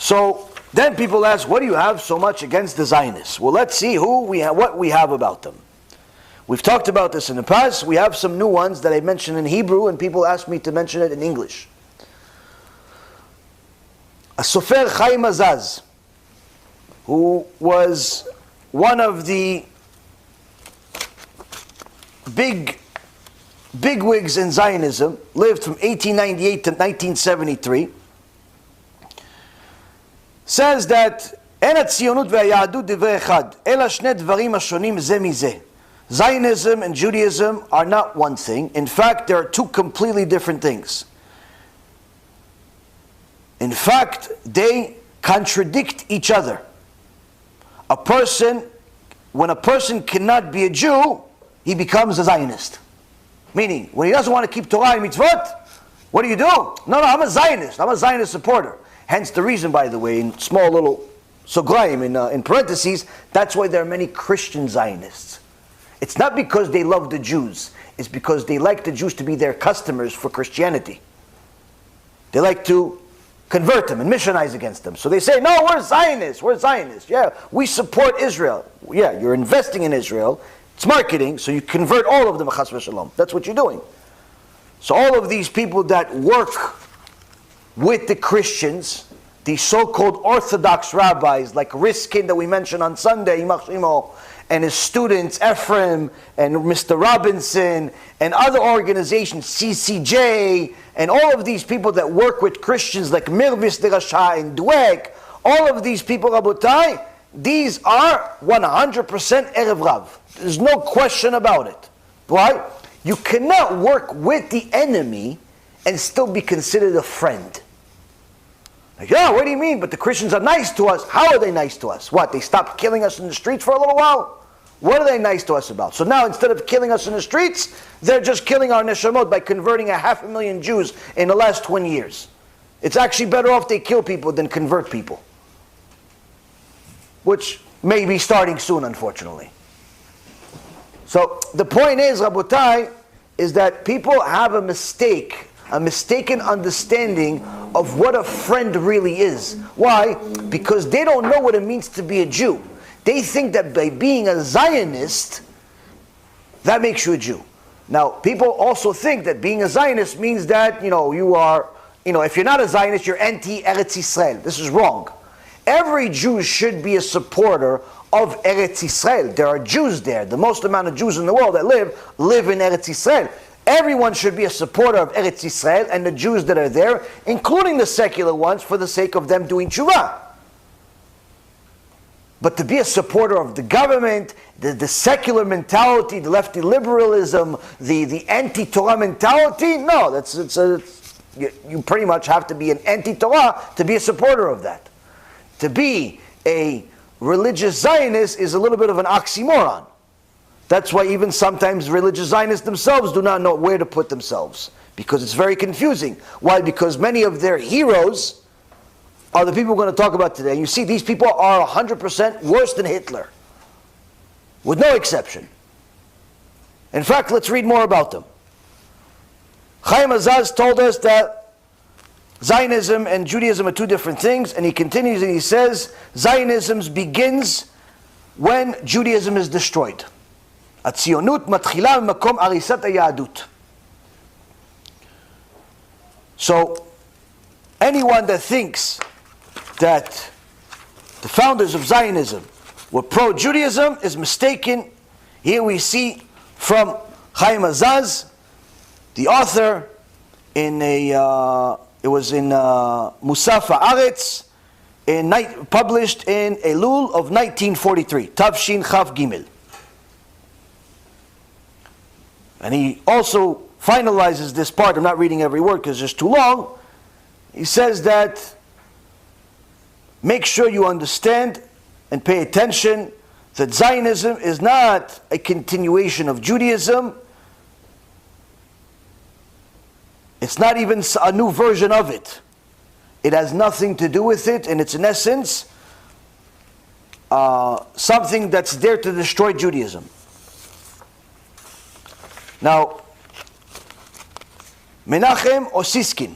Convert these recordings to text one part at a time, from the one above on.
So then people ask, what do you have so much against the Zionists? Well, let's see what we have about them. We've talked about this in the past. We have some new ones that I mentioned in Hebrew, and people ask me to mention it in English. A Sofer Chaim Azaz, who was one of the bigwigs in Zionism, lived from 1898 to 1973, says that אין הציונות והיהדות דברי אחד, אלא שני דברים השונים זה מזה. Zionism and Judaism are not one thing. In fact, they are two completely different things. In fact, they contradict each other. When a person cannot be a Jew, he becomes a Zionist. Meaning, when he doesn't want to keep Torah and mitzvot, what do? No, I'm a Zionist. I'm a Zionist supporter. Hence the reason, by the way, in small little soglayim, in parentheses, that's why there are many Christian Zionists. It's not because they love the Jews. It's because they like the Jews to be their customers for Christianity. They like to convert them and missionize against them. So they say, no, we're Zionists. We're Zionists. Yeah, we support Israel. Yeah, you're investing in Israel. It's marketing, so you convert all of them, chas v'shalom. That's what you're doing. So all of these people that work with the Christians, these so-called Orthodox rabbis, like Riskin that we mentioned on Sunday, Yimach Shimo, and his students, Ephraim, and Mr. Robinson, and other organizations, CCJ, and all of these people that work with Christians like Mirvis de Rasha and Dweck, all of these people, Rabotai, these are 100% Erev Rav. There's no question about it. Why? You cannot work with the enemy and still be considered a friend. Like, yeah, what do you mean? But the Christians are nice to us. How are they nice to us? What, they stopped killing us in the streets for a little while? What are they nice to us about? So now, instead of killing us in the streets, they're just killing our neshamot by converting 500,000 Jews in the last 20 years. It's actually better off they kill people than convert people. Which may be starting soon, unfortunately. So the point is, Rabotai, is that people have a mistaken understanding of what a friend really is. Why? Because they don't know what it means to be a Jew. They think that by being a Zionist, that makes you a Jew. Now, people also think that being a Zionist means that, you are, if you're not a Zionist, you're anti-Eretz Yisrael. This is wrong. Every Jew should be a supporter of Eretz Yisrael. There are Jews there. The most amount of Jews in the world that live in Eretz Yisrael. Everyone should be a supporter of Eretz Yisrael and the Jews that are there, including the secular ones, for the sake of them doing tshuva. But to be a supporter of the government, the secular mentality, the lefty liberalism, the anti-Torah mentality, no, you pretty much have to be an anti-Torah to be a supporter of that. To be a religious Zionist is a little bit of an oxymoron. That's why even sometimes religious Zionists themselves do not know where to put themselves, because it's very confusing. Why? Because many of their heroes are the people we're going to talk about today. You see, these people are 100% worse than Hitler, with no exception. In fact, let's read more about them. Chaim Azaz told us that Zionism and Judaism are two different things, and he continues and he says, Zionism begins when Judaism is destroyed. הציונות מתחילה ממקום הריסת היהדות. So, anyone that thinks that the founders of Zionism were pro-Judaism is mistaken. Here we see from Chaim Azaz, the author, it was in Musaf Haaretz, published in Elul of 1943, Tavshin Chaf Gimel. And he also finalizes this part. I'm not reading every word because it's too long. He says that make sure you understand and pay attention that Zionism is not a continuation of Judaism. It's not even a new version of it. It has nothing to do with it, and it's in essence something that's there to destroy Judaism. Now, Menachem Osiskin,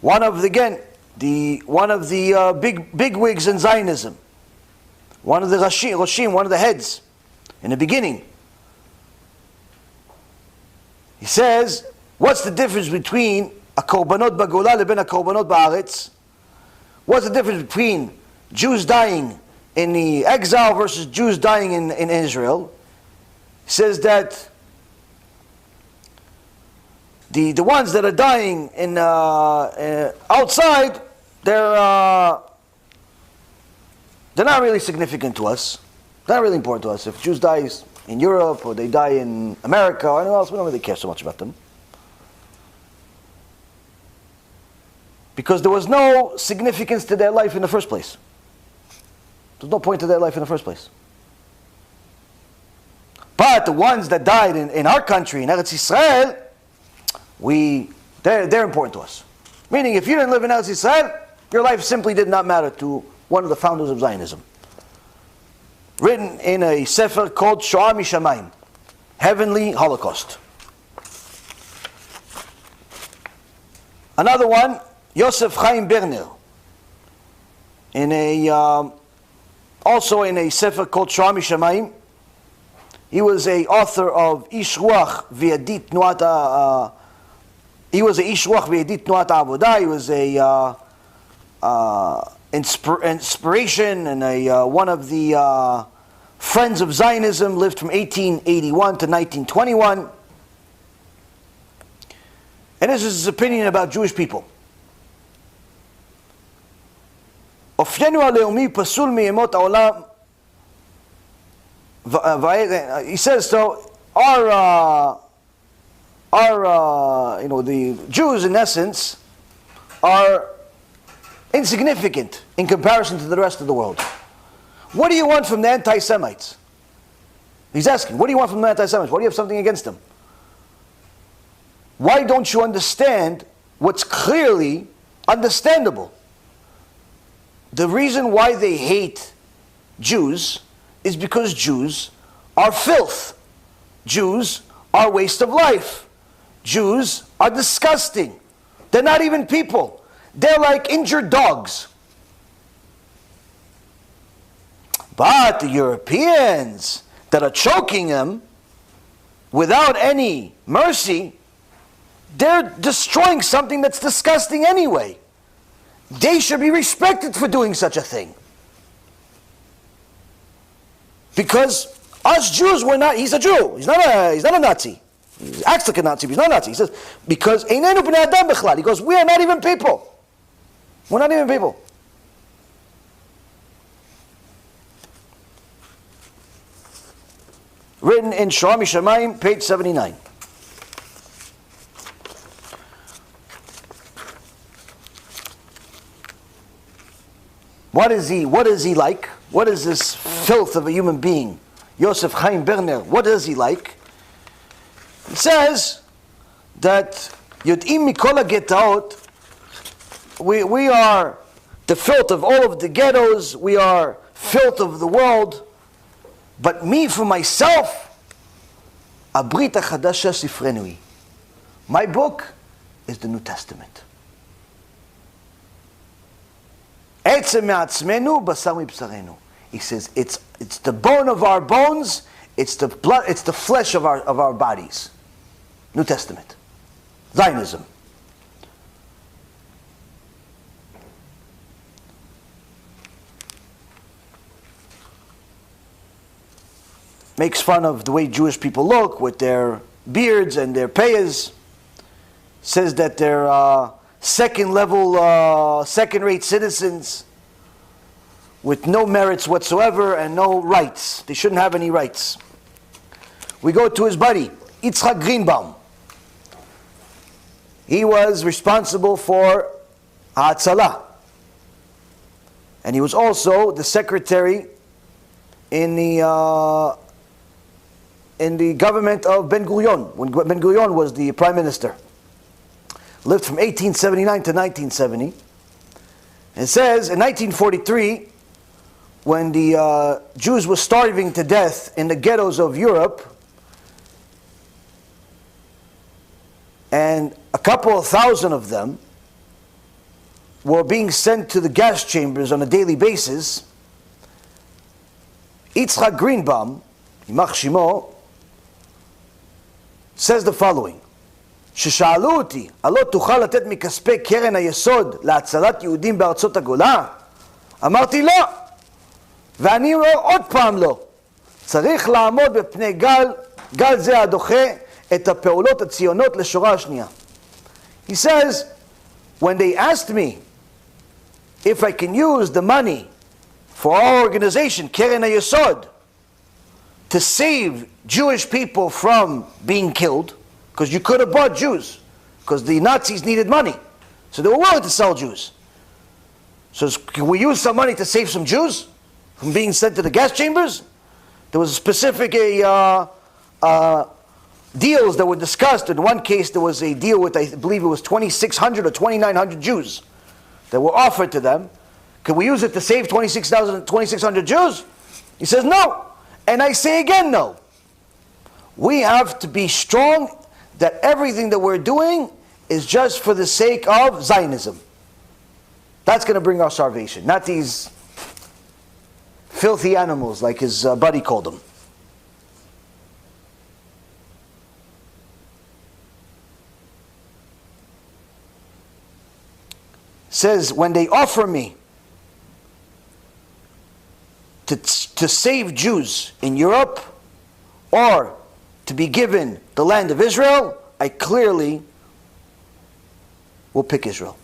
one of, again, one of the big wigs in Zionism, one of the Roshim, one of the heads, in the beginning. He says, what's the difference between a korbanot b'gola leben a korbanot ba'aretz? What's the difference between Jews dying in the exile versus Jews dying in Israel? He says that the ones that are dying in outside, they're not really significant to us. They're not really important to us. If Jews die in Europe or they die in America or anywhere else, we don't really care so much about them. Because there was no significance to their life in the first place. There's no point to their life in the first place. But the ones that died in our country, in Eretz Yisrael, they're important to us. Meaning, if you didn't live in Eretz Yisrael, your life simply did not matter to one of the founders of Zionism. Written in a sefer called Shoah Mishamayim, Heavenly Holocaust. Another one, Yosef Chaim Berner, also in a sefer called Shoah Mishamayim. He was a author of Ish Ruach V'Yadit Tnuat. He was a Ish Ruach V'Yadit Tnuat Avodah. He was a inspiration and one of the friends of Zionism. Lived from 1881 to 1921. And this is his opinion about Jewish people. אופיינו הלאומי פסול מימות העולם. He says, so the Jews in essence are insignificant in comparison to the rest of the world. What do you want from the anti-Semites? He's asking, what do you want from the anti-Semites? Why do you have something against them? Why don't you understand what's clearly understandable? The reason why they hate Jews is because Jews are filth. Jews are waste of life. Jews are disgusting. They're not even people. They're like injured dogs. But the Europeans that are choking them without any mercy, they're destroying something that's disgusting anyway. They should be respected for doing such a thing. Because us Jews were not, he's a Jew, he's not a Nazi. He acts like a Nazi, but he's not a Nazi. He says, because Einenu b'nei Adam b'chlal. He goes, we are not even people. We're not even people. Written in Shoah Mishamayim, page 79. What is he like? What is this filth of a human being? Yosef Chaim Berner, what is he like? He says that Yod'im mikol hagetaot, we are the filth of all of the ghettos, we are filth of the world, but me for myself, Abrit HaChadasha Sifrenui. My book is the New Testament. He says it's the bone of our bones, it's the blood, it's the flesh of our bodies. New Testament. Zionism. Makes fun of the way Jewish people look with their beards and their payas. Says that they're second-rate citizens with no merits whatsoever and no rights. They shouldn't have any rights. We go to his buddy, Yitzhak Greenbaum. He was responsible for Ha'atzalah. And he was also the secretary in the government of Ben Gurion, when Ben Gurion was the prime minister. Lived from 1879 to 1970. It says, in 1943, when the Jews were starving to death in the ghettos of Europe, and a couple of thousand of them were being sent to the gas chambers on a daily basis, Yitzchak Greenbaum, Yimach Shimo, says the following: ששאלו אותי, הלא תוכל לתת מכספי קרן היסוד להצלת יהודים בארצות הגולה? אמרתי לא, ואני אומר עוד פעם לא. צריך לעמוד בפני גל זה הדוחה את הפעולות הציונות לשורה השנייה. He says, when they asked me if I can use the money for our organization, Keren HaYesod, to save Jewish people from being killed, because you could have bought Jews, because the Nazis needed money, so they were willing to sell Jews. So can we use some money to save some Jews from being sent to the gas chambers? There was specific deals that were discussed. In one case, there was a deal with, I believe it was 2,600 or 2,900 Jews that were offered to them. Can we use it to save 2,600 Jews? He says no. And I say again no. We have to be strong that everything that we're doing is just for the sake of Zionism. That's going to bring our salvation, not these filthy animals like his buddy called them. Says, when they offer me to save Jews in Europe or to be given the land of Israel, I clearly will pick Israel.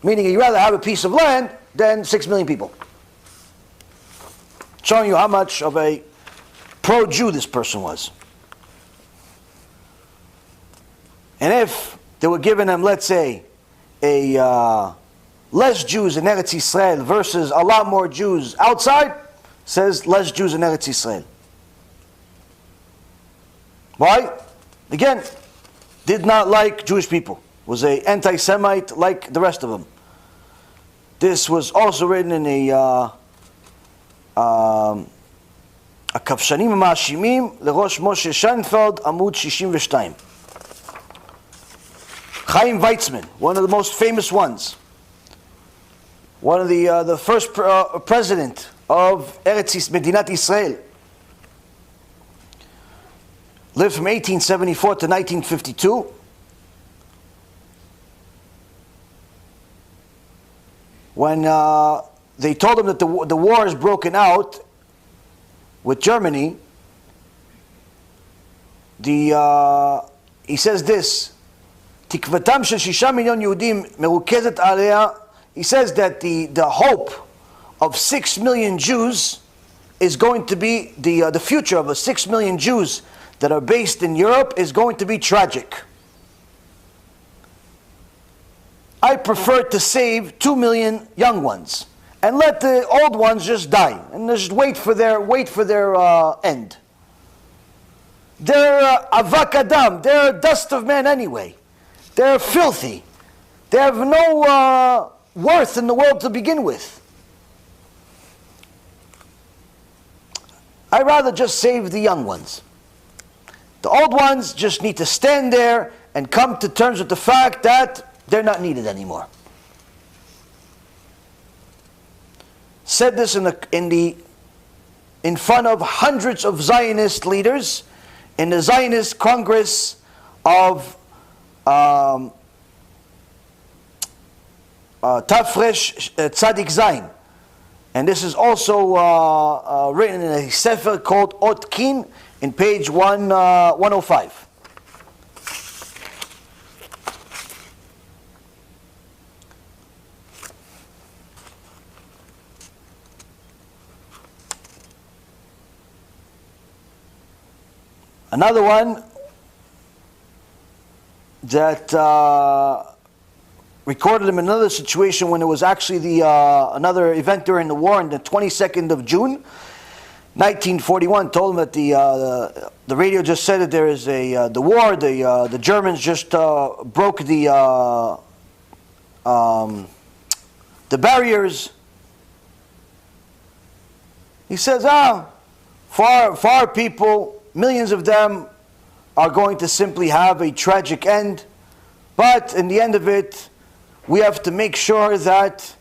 Meaning you'd rather have a piece of land than 6 million people. Showing you how much of a pro-Jew this person was. And if they were giving them, let's say, less Jews in Eretz Yisrael versus a lot more Jews outside, says less Jews in Eretz Yisrael. Why? Again, did not like Jewish people. Was an anti-Semite like the rest of them. This was also written in a הכבשנים המאשימים לראש משה שיינפלד, עמוד 62. Chaim Weizmann, one of the most famous ones, one of the first president of Medinat Israel, lived from 1874 to 1952. When they told him that the war is broken out with Germany, he says this: תקוותם של 6 מיליון יהודים מרוכזת עליה. He says that the hope of 6 million Jews is going to be, the future of 6 million Jews that are based in Europe is going to be tragic. I prefer to save 2 million young ones and let the old ones just die and just wait for their end. They're avak adam, they're dust of man anyway. They're filthy. They have no worth in the world to begin with. I'd rather just save the young ones. The old ones just need to stand there and come to terms with the fact that they're not needed anymore. Said this in front of hundreds of Zionist leaders in the Zionist Congress of Tafresh Tzadik Zayin. And this is also written in a sefer called Ot Kin in page 105. Another one that recorded him in another situation when it was actually another event during the war on the 22nd of June, 1941. Told him that the radio just said that there is the war. The Germans just broke the barriers. He says, far people. Millions of them are going to simply have a tragic end, but in the end of it, we have to make sure that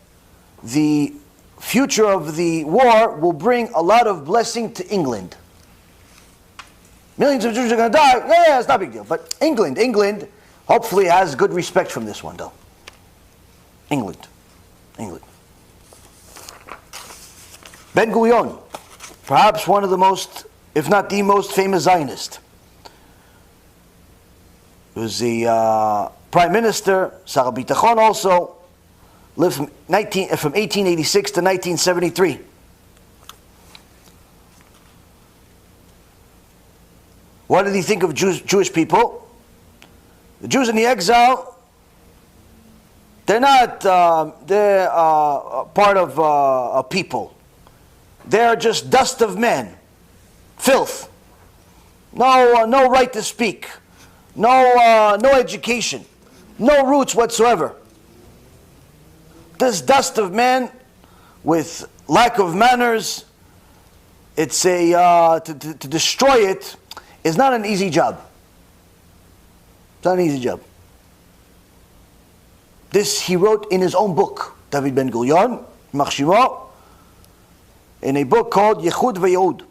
the future of the war will bring a lot of blessing to England. Millions of Jews are going to die. Yeah, it's not a big deal. But England hopefully has good respect from this one, though. England. Ben Gurion, perhaps one of the most, if not the most famous Zionist. He was the Prime Minister, Sarah Bitachon also, lived from 1886 to 1973. What did he think of Jewish people? The Jews in the exile, they're not, they're part of a people. They're just dust of men, filth, no right to speak, no education, no roots whatsoever. This dust of men with lack of manners, it's to destroy it is not an easy job. It's not an easy job. This he wrote in his own book, David Ben Gurion, Ymach Shemo, in a book called Yechud V'Yehud.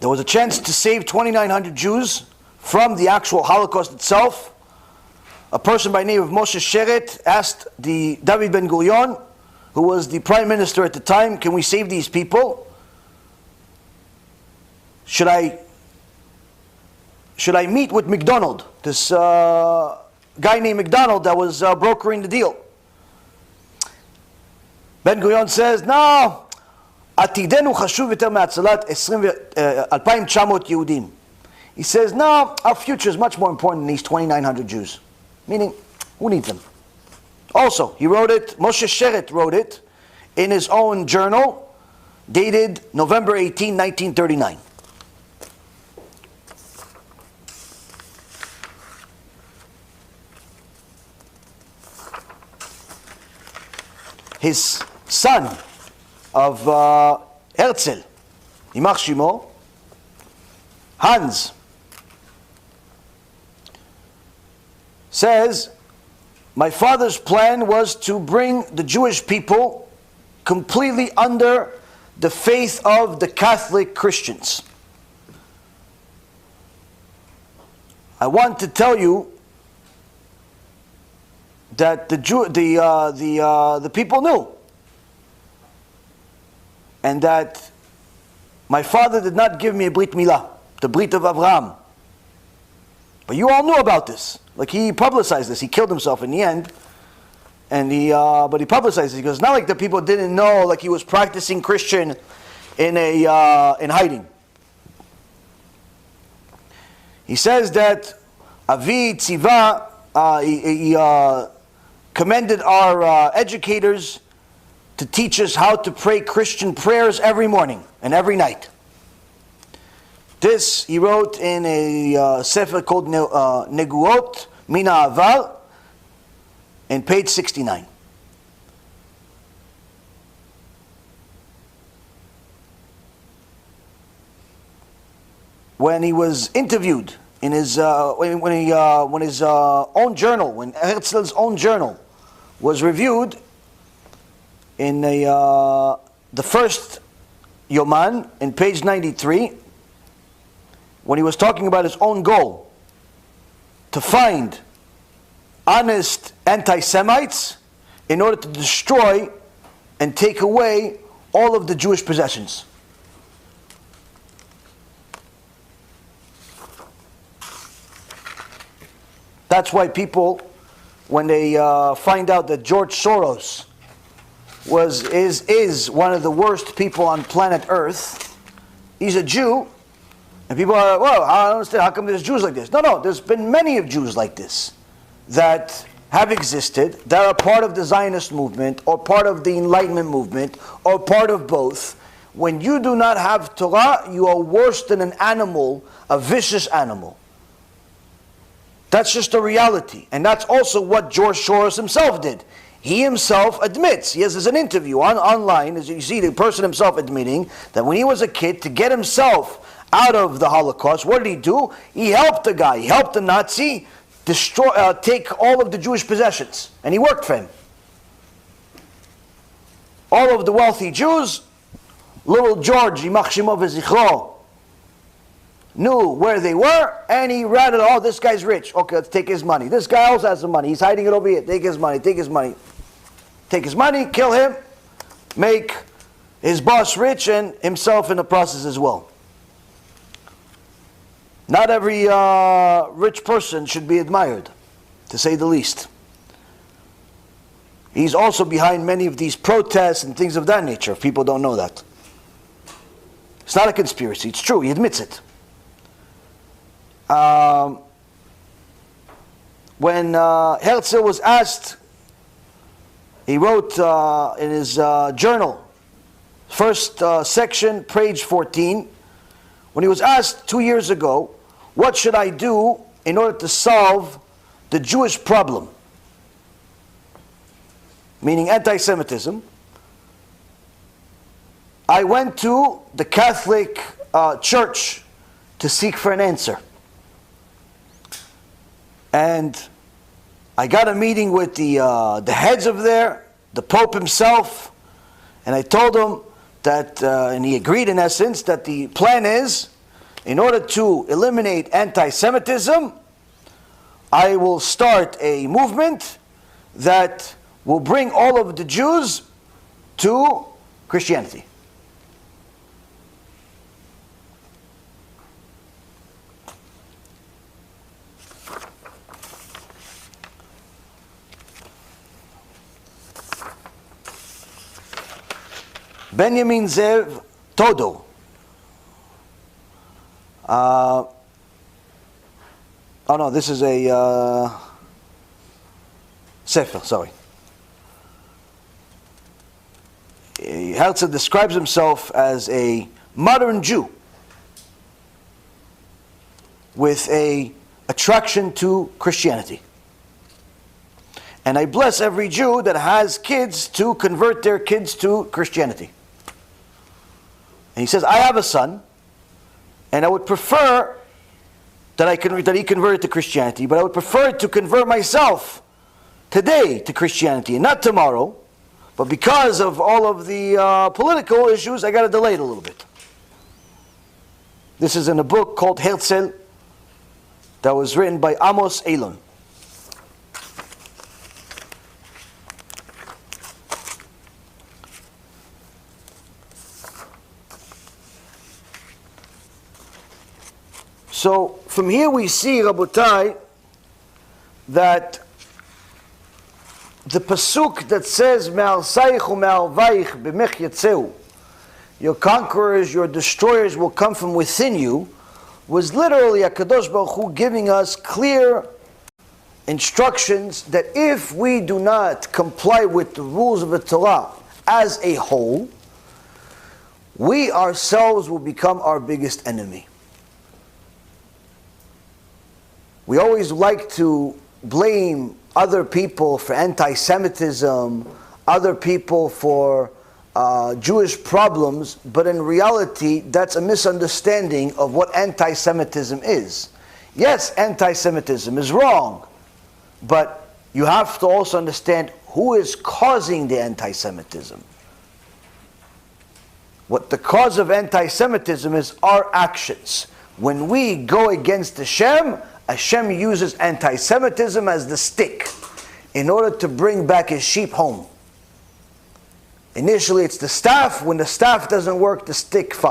There was a chance to save 2,900 Jews from the actual Holocaust itself. A person by the name of Moshe Sheret asked the David Ben Gurion, who was the prime minister at the time, can we save these people? Should I meet with McDonald, this guy named McDonald that was brokering the deal? Ben Gurion says, no, עתידנו חשוב יותר מהצלת 2,900 יהודים. He says, no, our future is much more important than these 2,900 Jews. Meaning, who needs them? Also, he wrote it, Moshe Sheret wrote it, in his own journal, dated November 18, 1939. His son of Herzl, Ymach Shemo, Hans, says, my father's plan was to bring the Jewish people completely under the faith of the Catholic Christians. I want to tell you that the people knew, and that my father did not give me a Brit Milah, the Brit of Avraham. But you all knew about this. Like, he publicized this. He killed himself in the end, and but he publicized it. He goes, it's not like the people didn't know, like he was practicing Christian in hiding. He says that Avi Tziva, he commended our educators to teach us how to pray Christian prayers every morning and every night. This he wrote in a sefer called Neguot Mina Aval, in page 69. When he was interviewed in his when his own journal, when Herzl's own journal was reviewed in the first Yoman in page 93, when he was talking about his own goal to find honest anti-Semites in order to destroy and take away all of the Jewish possessions. That's why people, when they find out that George Soros is one of the worst people on planet Earth, he's a Jew, and people are, well, I don't understand, how come there's Jews like this? No, there's been many of Jews like this that have existed, that are part of the Zionist movement, or part of the Enlightenment movement, or part of both. When you do not have Torah, you are worse than an animal, a vicious animal. That's just a reality. And that's also what George Soros himself did. He himself admits, there's an interview online, as you see the person himself admitting, that when he was a kid, to get himself out of the Holocaust. What did he do? He helped the guy. He helped the Nazi take all of the Jewish possessions. And he worked for him. All of the wealthy Jews, little George, Yimach Shemo v'Zichro, knew where they were, and he ratted, oh, this guy's rich. Okay, let's take his money. This guy also has some money. He's hiding it over here. Take his money, take his money. Take his money, kill him, make his boss rich, and himself in the process as well. Not every rich person should be admired, to say the least. He's also behind many of these protests and things of that nature, if people don't know that. It's not a conspiracy, it's true, he admits it. When Herzl was asked, he wrote in his journal, first section, page 14, when he was asked 2 years ago, what should I do in order to solve the Jewish problem? Meaning anti-Semitism. I went to the Catholic Church to seek for an answer. And I got a meeting with the heads of there, the Pope himself, and I told him that, and he agreed in essence, that the plan is, in order to eliminate anti-Semitism, I will start a movement that will bring all of the Jews to Christianity. Benjamin Zev Todo. Oh no, this is a Sefer, sorry. Herzl describes himself as a modern Jew with an attraction to Christianity. And I bless every Jew that has kids to convert their kids to Christianity. And he says, I have a son, and I would prefer that he converted to Christianity, but I would prefer to convert myself today to Christianity, and not tomorrow. But because of all of the political issues, I got to delay it a little bit. This is in a book called Herzl that was written by Amos Elon. So from here we see, Rabotai, that the pasuk that says "Me'alsaich u'me'alvaich b'mech yatzeu," your conquerors, your destroyers will come from within you, was literally HaKadosh Baruch Hu giving us clear instructions that if we do not comply with the rules of the Torah as a whole, we ourselves will become our biggest enemy. We always like to blame other people for anti-Semitism, other people for Jewish problems, but in reality, that's a misunderstanding of what anti-Semitism is. Yes, anti-Semitism is wrong, but you have to also understand who is causing the anti-Semitism. What the cause of anti-Semitism is our actions. When we go against Hashem, Hashem uses anti-Semitism as the stick in order to bring back his sheep home. Initially it's the staff. When the staff doesn't work, the stick falls.